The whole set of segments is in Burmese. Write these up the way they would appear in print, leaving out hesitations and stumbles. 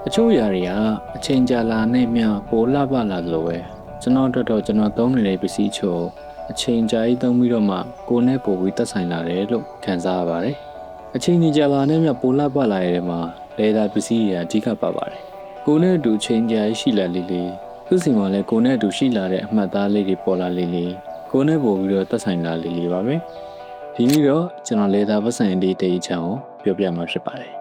အချို့ຢာတွေကအချိန်ကြာလာနဲ့မျှပိုလှပလာလို့ပဲကျွန်တော်တို့တော့ကျွန်တော်သုံးနေတဲ့ပစ္စည်းချို့အချိန်ကြာကြီးသုံးပြီးတော့မှကိုယ်နဲ့ပို့ပြီးသက်ဆိုင်လာတယ်လို့ခံစားရပါတယ်အချိန်ကြာလာနဲ့မျှပိုလှပလာရတဲ့မှာလေသာပစ္စည်းတွေအဓိကပါပါတယ်ကိုယ်နဲ့အတူချိန်ကြာရှိလာလေးလေးသူ့စီမှာလည်းကိုယ်နဲ့အတူရှိလာတဲ့အမှတ်သားလေးတွေပေါ်လာလေးလေးကိုယ်နဲ့ပို့ပြီးတော့သက်ဆိုင်လာလေးလေးပါပဲဒီနေ့တော့ကျွန်တော်လေသာပတ်စံလေးတေးချောင်းကိုပြောပြမှာဖြစ်ပါတယ်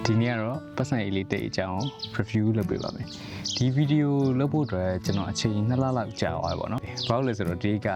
ဒီနေ့ကတော့ပတ်စံအလေးတိတ်အကြောင်း review လုပ်ပေးပါမယ်ဒီဗီဒီယိုလုပ်ဖို့အတွက်ကျွန်တော်အချိန်2လလောက်ကြာသွားပြီပေါ့နော်ဘာလို့လဲဆိုတော့ဒီက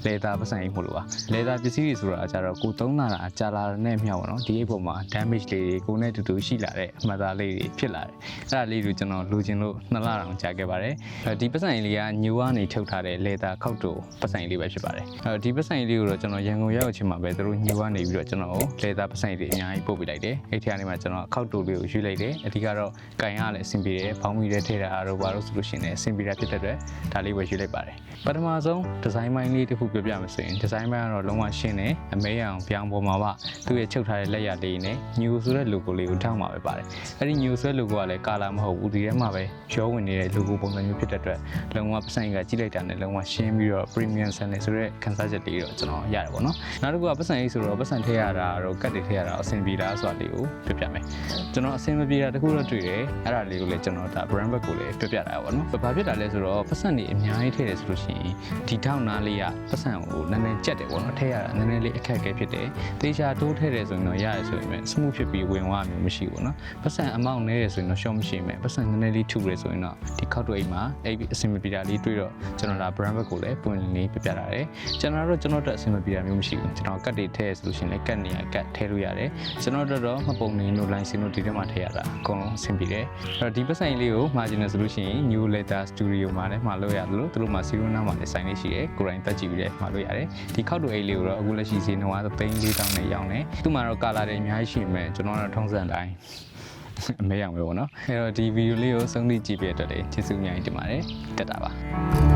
လေသာပတ်စံအိတ်မို့လို့ပါလေသာပစ္စည်းတွေဆိုတာကျတော့ကိုသုံးလာတာကြာလာတဲ့မြောက်ပေါ့နော်ဒီအိတ်ပေါ်မှာ damage လေးတွေကိုနဲ့တူတူရှိလာတဲ့အမှတ်သားလေးတွေဖြစ်လာတယ်အဲ့ဒါလေးကိုကျွန်တော်လိုချင်လို့2လတောင်ကြာခဲ့ပါတယ်ဒီပတ်စံအိတ်လေးကညိုကနေထုတ်ထားတဲ့လေသာခောက်တူပတ်စံအိတ်လေးပဲဖြစ်ပါတယ်ဒီပတ်စံအိတ်လေးကိုတော့ကျွန်တော်ရန်ကုန်ရောက်အချိန်မှာပဲသူတို့ညိုကနေပြီးတော့ကျွန်တော်ကိုလေသာပတ်စံအိတ်တွေအများကြီးပို့ပေးလိုက်တယ်အဲ့ဒီကနေမှကျွန်တော်ခောက်တူလေးကိုယူလိုက်တယ်အဓိကတော့ကန်ရလည်းအဆင်ပြေတယ်ဘောင်းမီတွေထည့်တာတော့ဘာလို့ဆိုလို့ရှိရင်အဆင်ပြေတာဖြစ်တဲ့အတွက်ဒါလေးဝယ်ယူလိုက်ပါတယ်ပထမဆုံးဒီဇိုင်းပိုင်းလေးတစ်ခုပြောပြမယ်ဆိုရင်ဒီဇိုင်းပိုင်းကတော့လုံးဝရှင်းတယ်အမဲအောင်ပြောင်းပေါ်မှာပါသူ့ရဲ့ချုပ်ထားတဲ့လက်ရလေးနဲ့ညူဆိုတဲ့ logo လေးကိုထောက်မှာပဲပါတယ်အဲ့ဒီညူဆိုတဲ့ logo ကလည်းကာလာမဟုတ်ဘူးဒီထဲမှာပဲရောဝင်နေတဲ့ logo ပုံစံမျိုးဖြစ်တဲ့အတွက်လုံးဝပတ်စံကကြီးလိုက်တာနဲ့လုံးဝရှင်းပြီးတော့ premium ဆန်နေဆိုတဲ့ခန်းစားချက်လေးတော့ကျွန်တော်ရတယ်ပေါ့နော်နောက်တစ်ခုကပတ်စံကြီးဆိုတော့ပတ်စံထည့်ရတာတော့ကတ်တွေထည့်ရတာအဆင်ပြေတာဆိုတာလေးကိုပြောပြမယ်ကျွန်တော်အဆင်မပြေတာတခုတော့တွေ့တယ်အဲ့ဒါလေးကိုလည်းကျွန်တော်ဒါ brand bag ကိုလည်းပြောပြတာပေါ့နော်ဘာဖြစ်တာလဲဆိုတော့ပတ်စံတွေအများကြီးထည့်တယ်ဆိုလို့ရှိရင်ဒီထောက်နားလေးကပတ်စံကိုနည်းနည်းကြက်တယ်ပေါ့နော်ထည့်ရတာနည်းနည်းလေးအခက်အခဲဖြစ်တယ်တေချာတိုးထည့်တယ်ဆိုရင်တော့ရတယ်ဆိုရင် smooth ဖြစ်ပြီးဝင်သွားမျိုးမရှိဘူးနော်ပတ်စံအမောက်နည်းတယ်ဆိုရင်တော့ short မရှိမယ်ပတ်စံနည်းနည်းလေးထူတယ်ဆိုရင်တော့ဒီခောက်တွေအိမ်မှာအဲ့ဒီအဆင်မပြေတာလေးတွေ့တော့ကျွန်တော်ဒါ brand bag ကိုလည်းပွင့်လေးပြပြတာတယ်ကျွန်တော်တို့အဆင်မပြေတာမျိုးမရှိဘူးကျွန်တော်ကတ်တွေထည့်ဆိုလို့ရှိရင်လည်းကတ်နေရကတ်ထည့်လို့ရတယ်ကျွန်တော်တော့မပုံနေလို့ line စင်လို့ဒီထဲမှာထည့်ရတာအကုန်လုံးအဆင်ပြေတယ်အဲ့တော့ဒီပတ်စံလေးကိုမှာကျင်နေဆိုလို့ရှိရင် New Leather Studio မှာလည်းမှာလို့ရတယ်လို့သူတို့မှာ0နားမှာလည်းဆိုင်လေးရှိတယ်ကိုရိုင်းတက်ကြည့်ပြီးလည်းမှာလို့ရတယ်ဒီခောက်တူအိတ်လေးကိုတော့အခုလက်ရှိဈေးနှုန်းက34,000နဲ့ရောင်းတယ်သူ့မှာတော့ကာလာတွေအများကြီးရှိနေမယ်ကျွန်တော်တော့ထုံးစံတိုင်းအမဲရောင်ပဲပေါ့နော်အဲ့တော့ဒီဗီဒီယိုလေးကိုဆုံးဖြတ်ကြည့်ပြတဲ့အတွက်လည်းကျေးဇူးအများကြီးတင်ပါတယ်တက်တာပါ